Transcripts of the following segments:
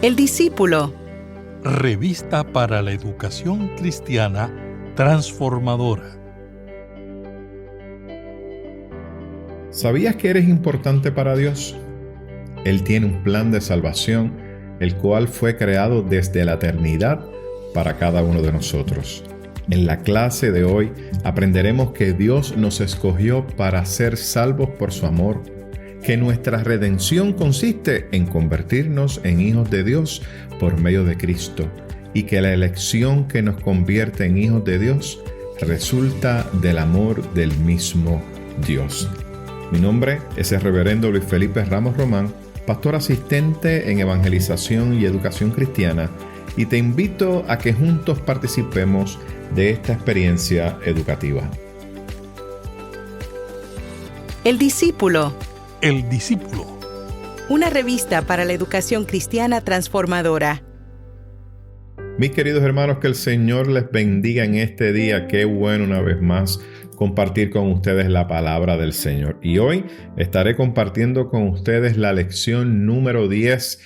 El discípulo. Revista para la educación cristiana transformadora. ¿Sabías que eres importante para Dios? Él tiene un plan de salvación, el cual fue creado desde la eternidad para cada uno de nosotros. En la clase de hoy aprenderemos que Dios nos escogió para ser salvos por su amor, que nuestra redención consiste en convertirnos en hijos de Dios por medio de Cristo y que la elección que nos convierte en hijos de Dios resulta del amor del mismo Dios. Mi nombre es el reverendo Luis Felipe Ramos Román, pastor asistente en evangelización y educación cristiana, y te invito a que juntos participemos de esta experiencia educativa. El discípulo. El discípulo. Una revista para la educación cristiana transformadora. Mis queridos hermanos, que el Señor les bendiga en este día. Qué bueno una vez más compartir con ustedes la palabra del Señor. Y hoy estaré compartiendo con ustedes la lección número 10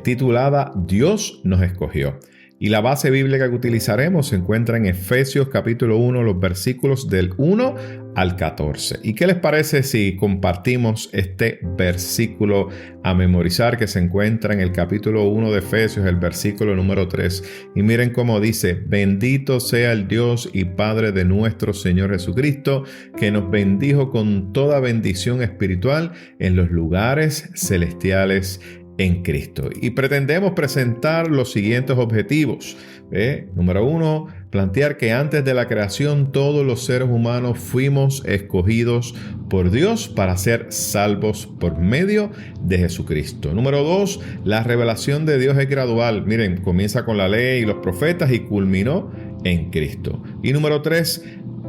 titulada Dios nos escogió. Y la base bíblica que utilizaremos se encuentra en Efesios capítulo 1, los versículos del 1 al 14. ¿Y qué les parece si compartimos este versículo a memorizar que se encuentra en el capítulo 1 de Efesios, el versículo número 3? Y miren cómo dice: bendito sea el Dios y Padre de nuestro Señor Jesucristo, que nos bendijo con toda bendición espiritual en los lugares celestiales en Cristo. Y pretendemos presentar los siguientes objetivos. Número 1, plantear que antes de la creación todos los seres humanos fuimos escogidos por Dios para ser salvos por medio de Jesucristo. Número 2, la revelación de Dios es gradual. Miren, comienza con la ley y los profetas y culminó en Cristo. Y número 3,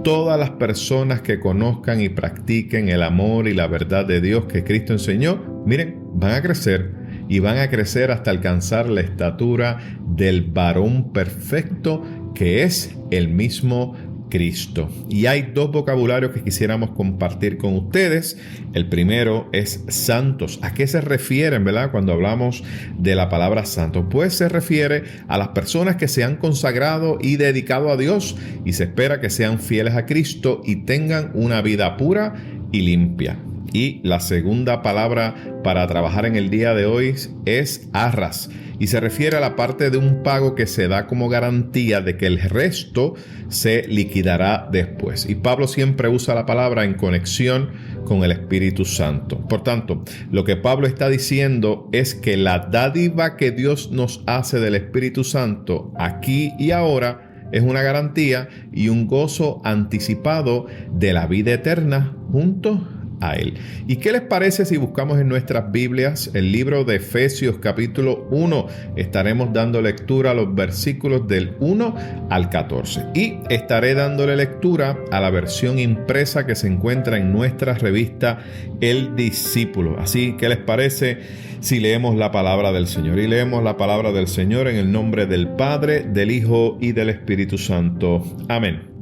todas las personas que conozcan y practiquen el amor y la verdad de Dios que Cristo enseñó, miren, van a crecer y van a crecer hasta alcanzar la estatura del varón perfecto que es el mismo Cristo. Y hay dos vocabularios que quisiéramos compartir con ustedes. El primero es santos. ¿A qué se refieren, verdad, cuando hablamos de la palabra santo? Pues se refiere a las personas que se han consagrado y dedicado a Dios y se espera que sean fieles a Cristo y tengan una vida pura y limpia. Y la segunda palabra para trabajar en el día de hoy es arras, y se refiere a la parte de un pago que se da como garantía de que el resto se liquidará después. Y Pablo siempre usa la palabra en conexión con el Espíritu Santo. Por tanto, lo que Pablo está diciendo es que la dádiva que Dios nos hace del Espíritu Santo aquí y ahora es una garantía y un gozo anticipado de la vida eterna junto a Él. ¿Y qué les parece si buscamos en nuestras Biblias el libro de Efesios capítulo 1? Estaremos dando lectura a los versículos del 1 al 14 y estaré dándole lectura a la versión impresa que se encuentra en nuestra revista El Discípulo. Así, ¿qué les parece si leemos la palabra del Señor? Y leemos la palabra del Señor en el nombre del Padre, del Hijo y del Espíritu Santo. Amén.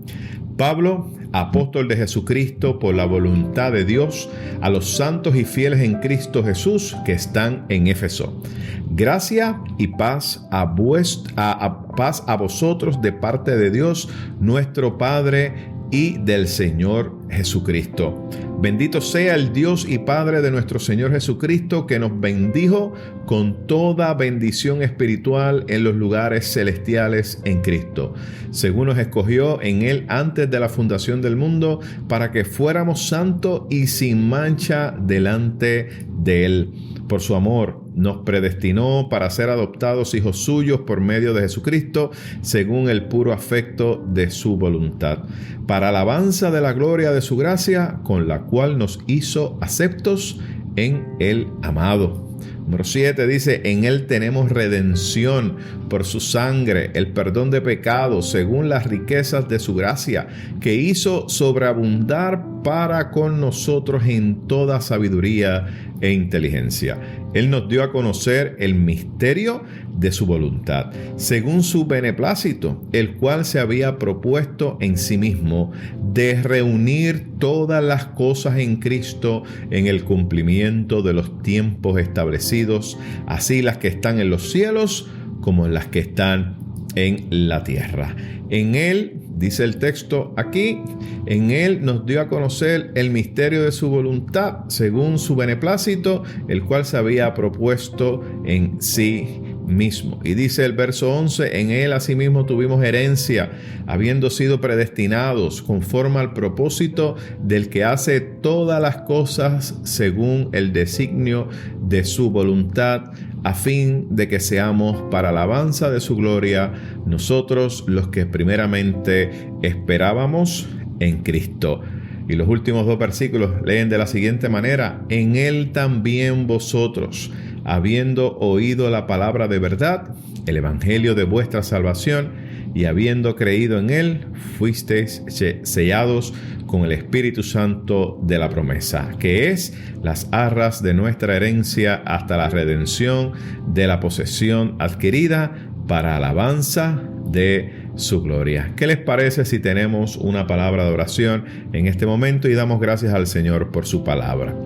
Pablo, apóstol de Jesucristo por la voluntad de Dios, a los santos y fieles en Cristo Jesús que están en Éfeso. Gracia y paz a vosotros de parte de Dios, nuestro Padre y del Señor Jesucristo. Bendito sea el Dios y Padre de nuestro Señor Jesucristo, que nos bendijo con toda bendición espiritual en los lugares celestiales en Cristo, según nos escogió en Él antes de la fundación del mundo, para que fuéramos santos y sin mancha delante de Él. Por su amor nos predestinó para ser adoptados hijos suyos por medio de Jesucristo, según el puro afecto de su voluntad, para alabanza de la gloria de su gracia, con la cual nos hizo aceptos en el amado. Número 7 dice: en Él tenemos redención por su sangre, el perdón de pecados, según las riquezas de su gracia, que hizo sobreabundar para con nosotros en toda sabiduría e inteligencia. Él nos dio a conocer el misterio de su voluntad, según su beneplácito, el cual se había propuesto en sí mismo de reunir todas las cosas en Cristo en el cumplimiento de los tiempos establecidos bendecidos, así las que están en los cielos como las que están en la tierra. En Él, dice el texto aquí, en Él nos dio a conocer el misterio de su voluntad, según su beneplácito, el cual se había propuesto en sí mismo. Y dice el verso 11, en Él asimismo tuvimos herencia, habiendo sido predestinados conforme al propósito del que hace todas las cosas según el designio de su voluntad, a fin de que seamos para alabanza de su gloria, nosotros los que primeramente esperábamos en Cristo. Y los últimos 2 versículos leen de la siguiente manera: en Él también vosotros, habiendo oído la palabra de verdad, el evangelio de vuestra salvación, y habiendo creído en Él, fuisteis sellados con el Espíritu Santo de la promesa, que es las arras de nuestra herencia hasta la redención de la posesión adquirida para alabanza de su gloria. ¿Qué les parece si tenemos una palabra de oración en este momento y damos gracias al Señor por su palabra?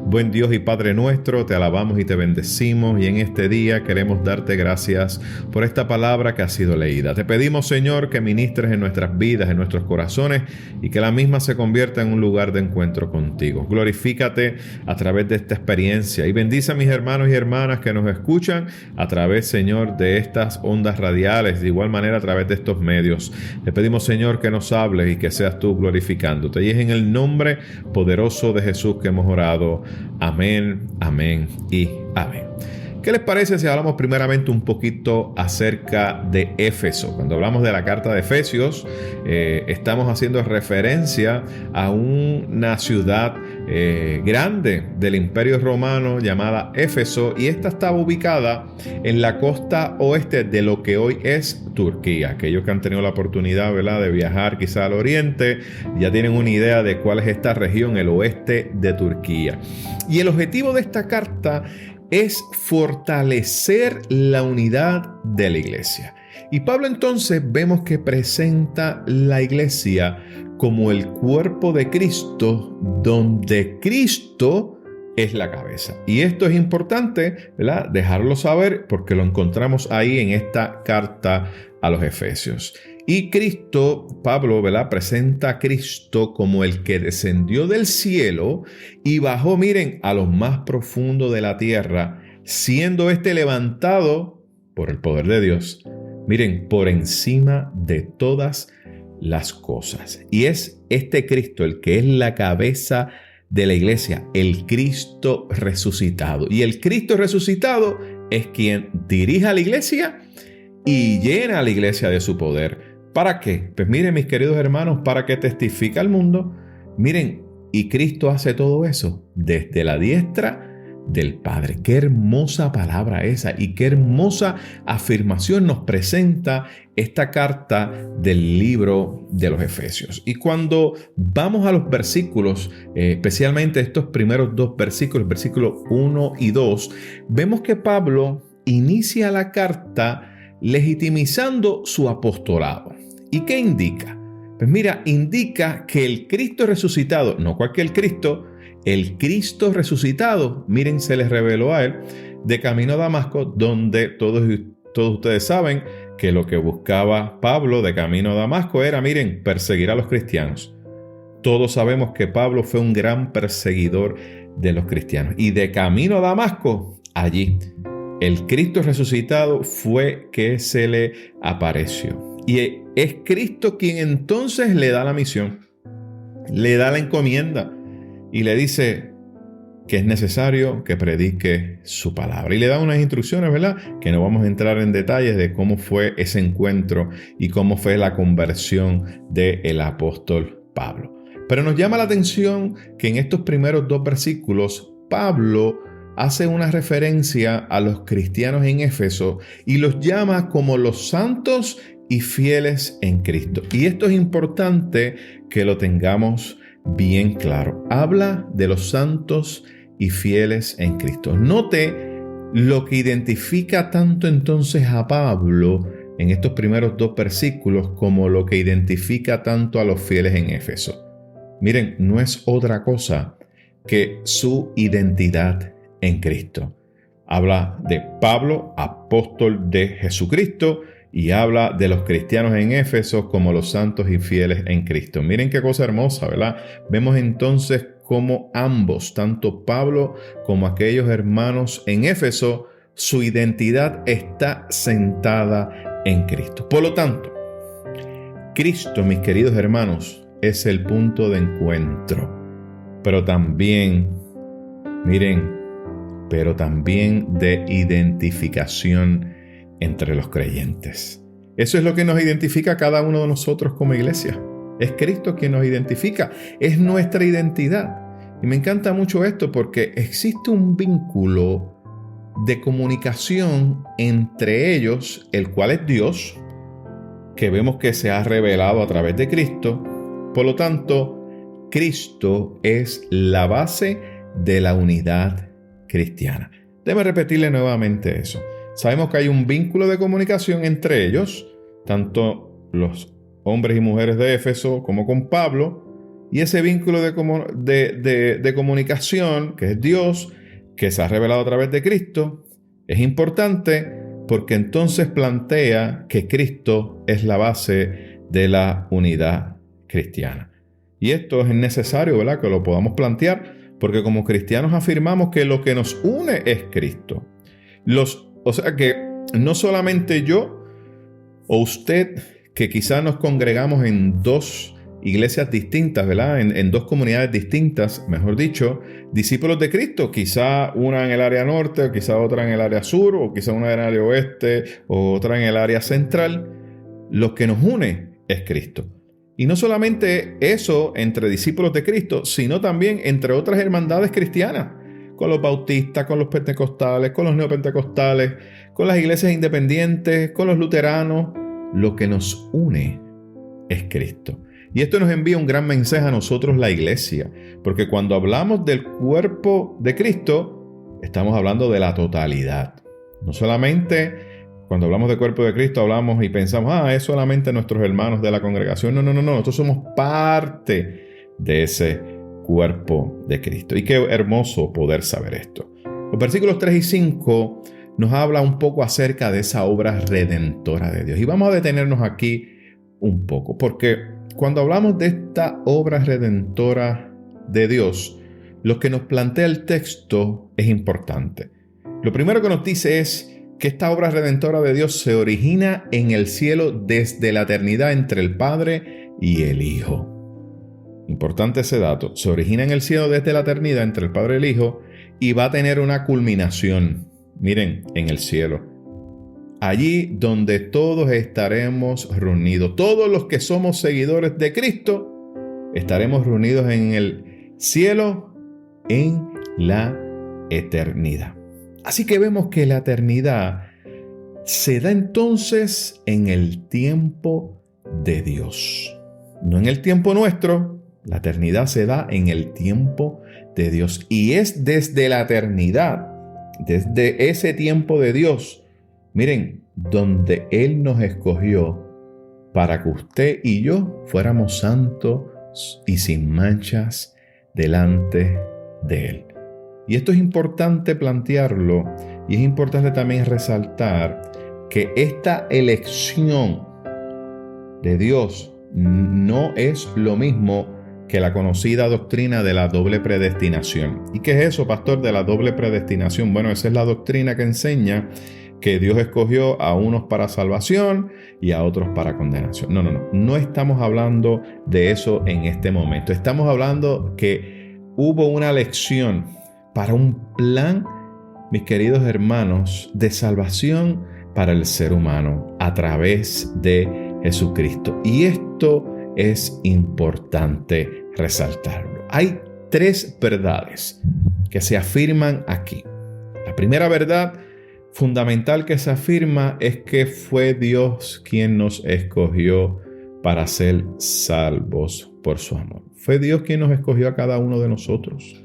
Buen Dios y Padre nuestro, te alabamos y te bendecimos, y en este día queremos darte gracias por esta palabra que ha sido leída. Te pedimos, Señor, que ministres en nuestras vidas, en nuestros corazones, y que la misma se convierta en un lugar de encuentro contigo. Glorifícate a través de esta experiencia y bendice a mis hermanos y hermanas que nos escuchan a través, Señor, de estas ondas radiales, de igual manera a través de estos medios. Te pedimos, Señor, que nos hables y que seas tú glorificándote. Y es en el nombre poderoso de Jesús que hemos orado. Amén, amén y amén. ¿Qué les parece si hablamos primeramente un poquito acerca de Éfeso? Cuando hablamos de la carta de Efesios, estamos haciendo referencia a una ciudad grande del Imperio Romano llamada Éfeso, y esta estaba ubicada en la costa oeste de lo que hoy es Turquía. Aquellos que han tenido la oportunidad, ¿verdad?, de viajar quizá al oriente, ya tienen una idea de cuál es esta región, el oeste de Turquía. Y el objetivo de esta carta es fortalecer la unidad de la iglesia. Y Pablo entonces vemos que presenta la iglesia como el cuerpo de Cristo, donde Cristo es la cabeza. Y esto es importante, ¿verdad?, dejarlo saber, porque lo encontramos ahí en esta carta a los Efesios. Y Cristo, Pablo, ¿verdad?, presenta a Cristo como el que descendió del cielo y bajó, miren, a lo más profundo de la tierra, siendo este levantado por el poder de Dios, miren, por encima de todas las cosas. Y es este Cristo el que es la cabeza de la iglesia, el Cristo resucitado. Y el Cristo resucitado es quien dirige a la iglesia y llena a la iglesia de su poder. ¿Para qué? Pues miren, mis queridos hermanos, para que testifique al mundo. Miren, y Cristo hace todo eso desde la diestra del Padre. Qué hermosa palabra esa, y qué hermosa afirmación nos presenta esta carta del libro de los Efesios. Y cuando vamos a los versículos, especialmente estos primeros 2 versículos, versículos 1 y 2, vemos que Pablo inicia la carta legitimizando su apostolado. ¿Y qué indica? Pues mira, indica que el Cristo resucitado, no cualquier Cristo, el Cristo resucitado, miren, se les reveló a él de camino a Damasco, donde todos ustedes saben que lo que buscaba Pablo de camino a Damasco era, miren, perseguir a los cristianos. Todos sabemos que Pablo fue un gran perseguidor de los cristianos. Y de camino a Damasco, allí, el Cristo resucitado fue que se le apareció. Y es Cristo quien entonces le da la misión, le da la encomienda y le dice que es necesario que predique su palabra. Y le da unas instrucciones, ¿verdad?, que no vamos a entrar en detalles de cómo fue ese encuentro y cómo fue la conversión del apóstol Pablo. Pero nos llama la atención que en estos primeros 2 versículos, Pablo hace una referencia a los cristianos en Éfeso y los llama como los santos y fieles en Cristo. Y esto es importante que lo tengamos bien claro. Habla de los santos y fieles en Cristo. Note lo que identifica tanto entonces a Pablo en estos primeros 2 versículos como lo que identifica tanto a los fieles en Éfeso. Miren, no es otra cosa que su identidad en Cristo. habla de Pablo, apóstol de Jesucristo, y habla de los cristianos en Éfeso como los santos y fieles en Cristo. Miren qué cosa hermosa, ¿verdad? Vemos entonces cómo ambos, tanto Pablo como aquellos hermanos en Éfeso, su identidad está sentada en Cristo. Por lo tanto, Cristo, mis queridos hermanos, es el punto de encuentro. Pero también, pero también de identificación entre los creyentes. Eso es lo que nos identifica a cada uno de nosotros como iglesia. Es Cristo quien nos identifica, es nuestra identidad. Y me encanta mucho esto porque existe un vínculo de comunicación entre ellos, el cual es Dios, que vemos que se ha revelado a través de Cristo. Por lo tanto, Cristo es la base de la unidad cristiana. Déjeme repetirle nuevamente eso. Sabemos que hay un vínculo de comunicación entre ellos, tanto los hombres y mujeres de Éfeso como con Pablo, y ese vínculo de comunicación, que es Dios, que se ha revelado a través de Cristo, es importante porque entonces plantea que Cristo es la base de la unidad cristiana. Y esto es necesario, ¿verdad?, que lo podamos plantear, porque como cristianos afirmamos que lo que nos une es Cristo. O sea que no solamente yo o usted, que quizás nos congregamos en dos iglesias distintas, ¿verdad? En dos comunidades distintas, mejor dicho, discípulos de Cristo, quizá una en el área norte, o quizá otra en el área sur, o quizá una en el área oeste, o otra en el área central. Lo que nos une es Cristo. Y no solamente eso entre discípulos de Cristo, sino también entre otras hermandades cristianas, con los bautistas, con los pentecostales, con los neopentecostales, con las iglesias independientes, con los luteranos. Lo que nos une es Cristo. Y esto nos envía un gran mensaje a nosotros, la iglesia, porque cuando hablamos del cuerpo de Cristo, estamos hablando de la totalidad. No solamente cuando hablamos del cuerpo de Cristo hablamos y pensamos, es solamente nuestros hermanos de la congregación. No, nosotros somos parte de ese cuerpo de Cristo. Y qué hermoso poder saber esto. Los versículos 3 y 5 nos habla un poco acerca de esa obra redentora de Dios. Y vamos a detenernos aquí un poco, porque cuando hablamos de esta obra redentora de Dios, lo que nos plantea el texto es importante. Lo primero que nos dice es que esta obra redentora de Dios se origina en el cielo desde la eternidad entre el Padre y el Hijo. Importante ese dato. Se origina en el cielo desde la eternidad entre el Padre y el Hijo y va a tener una culminación, miren, en el cielo. Allí donde todos estaremos reunidos. Todos los que somos seguidores de Cristo estaremos reunidos en el cielo en la eternidad. Así que vemos que la eternidad se da entonces en el tiempo de Dios. No en el tiempo nuestro. La eternidad se da en el tiempo de Dios. Y es desde la eternidad, desde ese tiempo de Dios, miren, donde Él nos escogió para que usted y yo fuéramos santos y sin manchas delante de Él. Y esto es importante plantearlo y es importante también resaltar que esta elección de Dios no es lo mismo que la conocida doctrina de la doble predestinación. ¿Y qué es eso, pastor, de la doble predestinación? Bueno, esa es la doctrina que enseña que Dios escogió a unos para salvación y a otros para condenación. No estamos hablando de eso en este momento. Estamos hablando que hubo una elección para un plan, mis queridos hermanos, de salvación para el ser humano a través de Jesucristo. Y esto es importante resaltarlo. Hay tres verdades que se afirman aquí. La primera verdad fundamental que se afirma es que fue Dios quien nos escogió para ser salvos por su amor. Fue Dios quien nos escogió a cada uno de nosotros.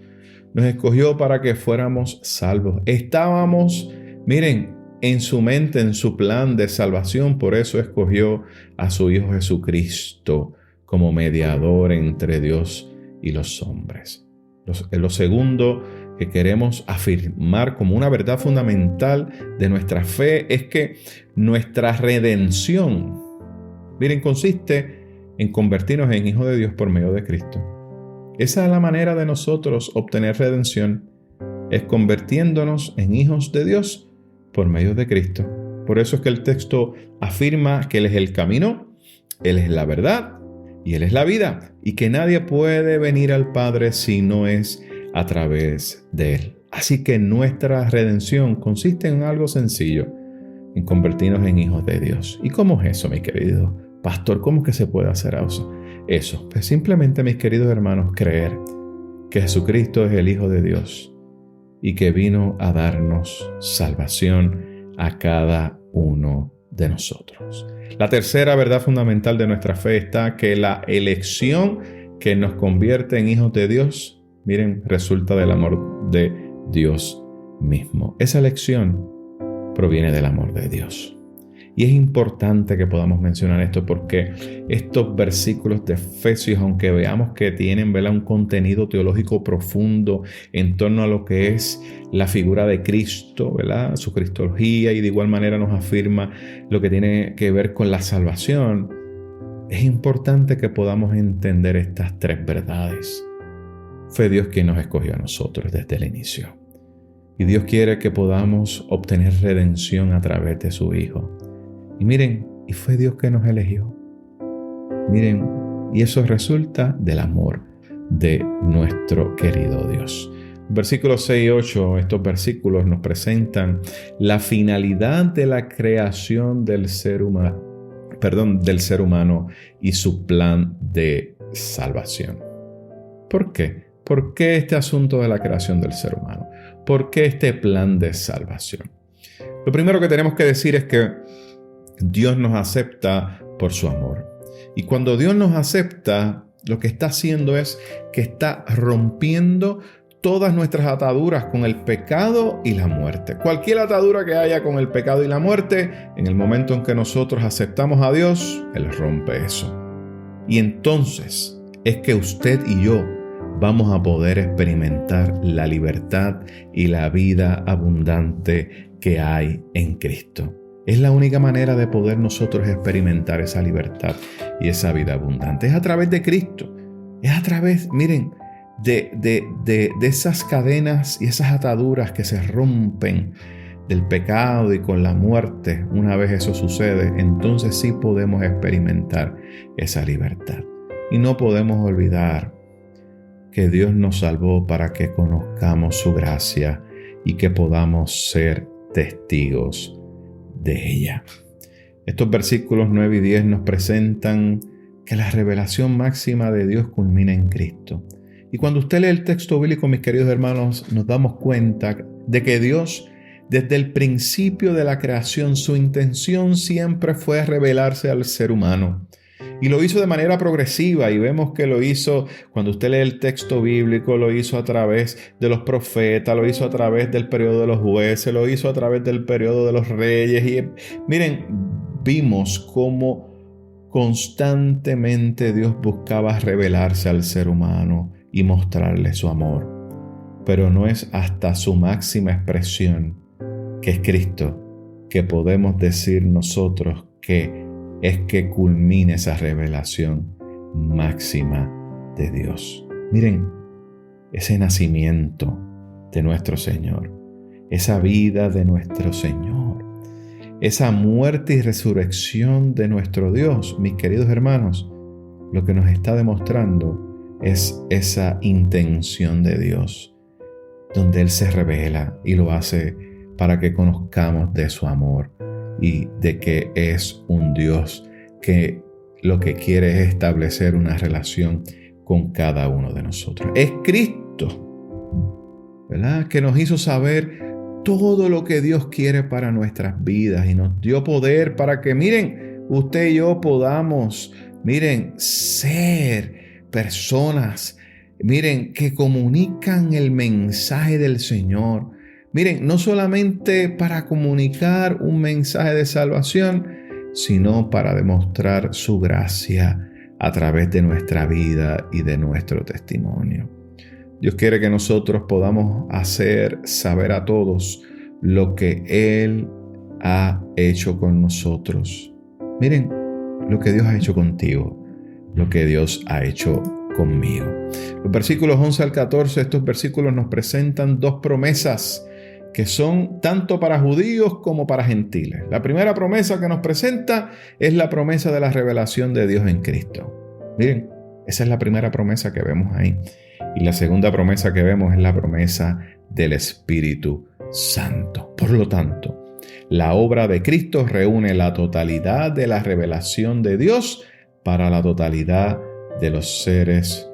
Nos escogió para que fuéramos salvos. Estábamos, miren, en su mente, en su plan de salvación. Por eso escogió a su Hijo Jesucristo como mediador entre Dios y los hombres. Lo segundo que queremos afirmar como una verdad fundamental de nuestra fe es que nuestra redención, miren, consiste en convertirnos en hijos de Dios por medio de Cristo. Esa es la manera de nosotros obtener redención, es convirtiéndonos en hijos de Dios por medio de Cristo. Por eso es que el texto afirma que Él es el camino, Él es la verdad y Él es la vida, y que nadie puede venir al Padre si no es a través de Él. Así que nuestra redención consiste en algo sencillo, en convertirnos en hijos de Dios. ¿Y cómo es eso, mi querido pastor? ¿Cómo es que se puede hacer eso? Pues simplemente, mis queridos hermanos, creer que Jesucristo es el Hijo de Dios y que vino a darnos salvación a cada uno de nosotros. La tercera verdad fundamental de nuestra fe está que la elección que nos convierte en hijos de Dios, miren, resulta del amor de Dios mismo. Esa elección proviene del amor de Dios. Y es importante que podamos mencionar esto porque estos versículos de Efesios, aunque veamos que tienen, ¿verdad?, un contenido teológico profundo en torno a lo que es la figura de Cristo, ¿verdad?, su cristología, y de igual manera nos afirma lo que tiene que ver con la salvación, es importante que podamos entender estas tres verdades. Fue Dios quien nos escogió a nosotros desde el inicio. Y Dios quiere que podamos obtener redención a través de su Hijo. Y miren, y fue Dios que nos eligió. Miren, y eso resulta del amor de nuestro querido Dios. Versículos 6 y 8, estos versículos nos presentan la finalidad de la creación del ser humano y su plan de salvación. ¿Por qué? ¿Por qué este asunto de la creación del ser humano? ¿Por qué este plan de salvación? Lo primero que tenemos que decir es que Dios nos acepta por su amor. Y cuando Dios nos acepta, lo que está haciendo es que está rompiendo todas nuestras ataduras con el pecado y la muerte. Cualquier atadura que haya con el pecado y la muerte, en el momento en que nosotros aceptamos a Dios, Él rompe eso. Y entonces es que usted y yo vamos a poder experimentar la libertad y la vida abundante que hay en Cristo. Es la única manera de poder nosotros experimentar esa libertad y esa vida abundante. Es a través de Cristo. Es a través, miren, de esas cadenas y esas ataduras que se rompen del pecado y con la muerte. Una vez eso sucede, entonces sí podemos experimentar esa libertad. Y no podemos olvidar que Dios nos salvó para que conozcamos su gracia y que podamos ser testigos de ella. Estos versículos 9 y 10 nos presentan que la revelación máxima de Dios culmina en Cristo. Y cuando usted lee el texto bíblico, mis queridos hermanos, nos damos cuenta de que Dios, desde el principio de la creación, su intención siempre fue revelarse al ser humano. Y lo hizo de manera progresiva, y vemos que lo hizo, cuando usted lee el texto bíblico, lo hizo a través de los profetas, lo hizo a través del periodo de los jueces, lo hizo a través del periodo de los reyes. Y miren, vimos cómo constantemente Dios buscaba revelarse al ser humano y mostrarle su amor. Pero no es hasta su máxima expresión, que es Cristo, que podemos decir nosotros que es que culmine esa revelación máxima de Dios. Miren, ese nacimiento de nuestro Señor, esa vida de nuestro Señor, esa muerte y resurrección de nuestro Dios, mis queridos hermanos, lo que nos está demostrando es esa intención de Dios, donde Él se revela y lo hace para que conozcamos de su amor y de que es un Dios que lo que quiere es establecer una relación con cada uno de nosotros. Es Cristo, ¿verdad?, que nos hizo saber todo lo que Dios quiere para nuestras vidas y nos dio poder para que, miren, usted y yo podamos, miren, ser personas, miren, que comunican el mensaje del Señor. Miren, no solamente para comunicar un mensaje de salvación, sino para demostrar su gracia a través de nuestra vida y de nuestro testimonio. Dios quiere que nosotros podamos hacer saber a todos lo que Él ha hecho con nosotros. Miren lo que Dios ha hecho contigo, lo que Dios ha hecho conmigo. Los versículos 11 al 14, estos versículos nos presentan dos promesas que son tanto para judíos como para gentiles. La primera promesa que nos presenta es la promesa de la revelación de Dios en Cristo. Miren, esa es la primera promesa que vemos ahí. Y la segunda promesa que vemos es la promesa del Espíritu Santo. Por lo tanto, la obra de Cristo reúne la totalidad de la revelación de Dios para la totalidad de los seres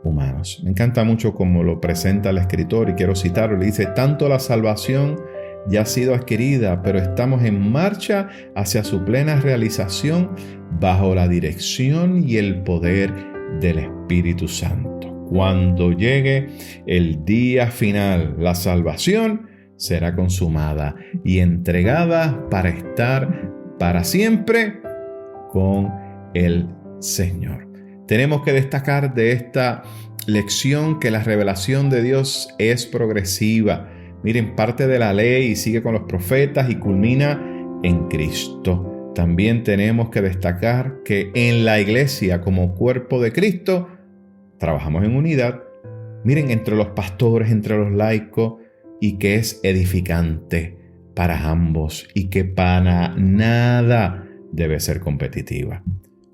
humanos. Me encanta mucho cómo lo presenta el escritor y quiero citarlo. Le dice, tanto la salvación ya ha sido adquirida, pero estamos en marcha hacia su plena realización bajo la dirección y el poder del Espíritu Santo. Cuando llegue el día final, la salvación será consumada y entregada para estar para siempre con el Señor. Tenemos que destacar de esta lección que la revelación de Dios es progresiva. Miren, parte de la ley y sigue con los profetas y culmina en Cristo. También tenemos que destacar que en la iglesia como cuerpo de Cristo trabajamos en unidad. Miren, entre los pastores, entre los laicos, y que es edificante para ambos y que para nada debe ser competitiva.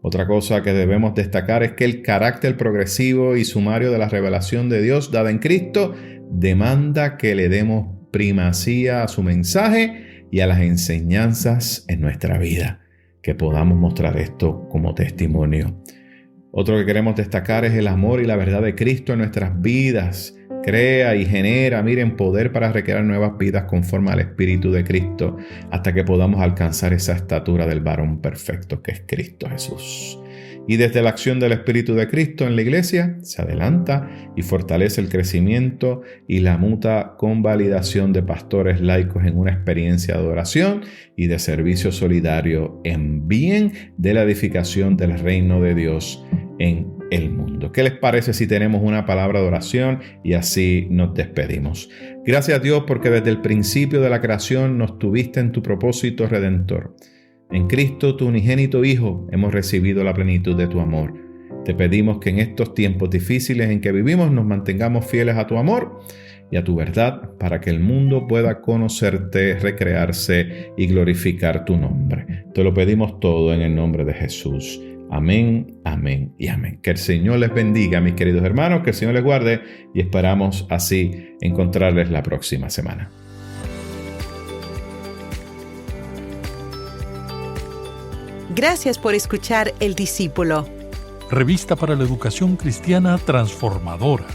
Otra cosa que debemos destacar es que el carácter progresivo y sumario de la revelación de Dios dada en Cristo demanda que le demos primacía a su mensaje y a las enseñanzas en nuestra vida, que podamos mostrar esto como testimonio. Otro que queremos destacar es el amor y la verdad de Cristo en nuestras vidas. Crea y genera, miren, poder para recrear nuevas vidas conforme al Espíritu de Cristo hasta que podamos alcanzar esa estatura del varón perfecto que es Cristo Jesús. Y desde la acción del Espíritu de Cristo en la iglesia se adelanta y fortalece el crecimiento y la mutua convalidación de pastores laicos en una experiencia de oración y de servicio solidario en bien de la edificación del reino de Dios en el mundo. ¿Qué les parece si tenemos una palabra de oración y así nos despedimos? Gracias a Dios porque desde el principio de la creación nos tuviste en tu propósito redentor. En Cristo, tu unigénito Hijo, hemos recibido la plenitud de tu amor. Te pedimos que en estos tiempos difíciles en que vivimos nos mantengamos fieles a tu amor y a tu verdad para que el mundo pueda conocerte, recrearse y glorificar tu nombre. Te lo pedimos todo en el nombre de Jesús. Amén, amén y amén. Que el Señor les bendiga, mis queridos hermanos, que el Señor les guarde y esperamos así encontrarles la próxima semana. Gracias por escuchar El Discípulo. Revista para la Educación Cristiana Transformadora.